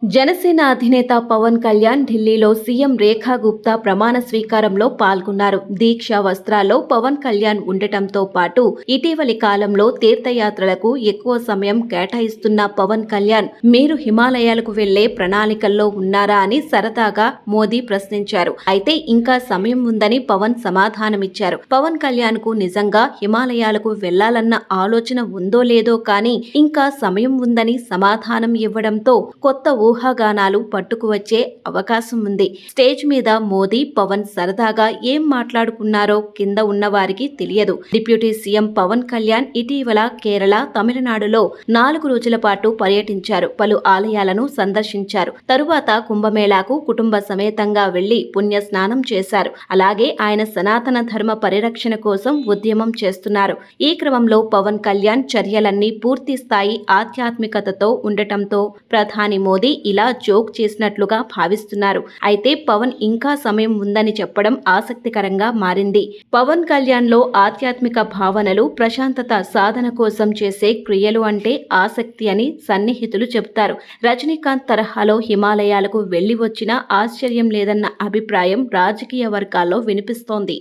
జనసేన అధినేత పవన్ కళ్యాణ్ ఢిల్లీలో సీఎం రేఖా గుప్తా ప్రమాణ స్వీకారంలో పాల్గొన్నారు. దీక్షా వస్త్రాల్లో పవన్ కళ్యాణ్ ఉండటంతో పాటు ఇటీవలి కాలంలో తీర్థయాత్రలకు ఎక్కువ సమయం కేటాయిస్తున్న పవన్ కళ్యాణ్ మీరు హిమాలయాలకు వెళ్లే ప్రణాళికల్లో ఉన్నారా అని సరదాగా మోదీ ప్రశ్నించారు. అయితే ఇంకా సమయం ఉందని పవన్ సమాధానమిచ్చారు. పవన్ కళ్యాణ్ కు నిజంగా హిమాలయాలకు వెళ్లాలన్న ఆలోచన ఉందో లేదో కానీ ఇంకా సమయం ఉందని సమాధానం ఇవ్వడంతో కొత్త ఊహాగానాలు పట్టుకువచ్చే అవకాశం ఉంది. స్టేజ్ మీద మోదీ పవన్ సరదాగా ఏం మాట్లాడుకున్నారో కింద ఉన్న వారికి తెలియదు. డిప్యూటీ సీఎం పవన్ కళ్యాణ్ ఇటీవల కేరళ, తమిళనాడులో 4 రోజుల పాటు పర్యటించారు. పలు ఆలయాలను సందర్శించారు. తరువాత కుంభమేళాకు కుటుంబ సమేతంగా వెళ్లి పుణ్య స్నానం చేశారు. అలాగే ఆయన సనాతన ధర్మ పరిరక్షణ కోసం ఉద్యమం చేస్తున్నారు. ఈ క్రమంలో పవన్ కళ్యాణ్ చర్యలన్నీ పూర్తి స్థాయి ఆధ్యాత్మికతతో ఉండటంతో ప్రధాని మోదీ ఇలా జోక్ చేసినట్లుగా భావిస్తున్నారు. అయితే పవన్ ఇంకా సమయం ఉందని చెప్పడం ఆసక్తికరంగా మారింది. పవన్ కళ్యాణ్ లో ఆధ్యాత్మిక భావనలు, ప్రశాంతత సాధన కోసం చేసే క్రియలు అంటే ఆసక్తి అని సన్నిహితులు చెబుతారు. రజనీకాంత్ తరహాలో హిమాలయాలకు వెళ్లి వచ్చినా ఆశ్చర్యం లేదన్న అభిప్రాయం రాజకీయ వర్గాల్లో వినిపిస్తోంది.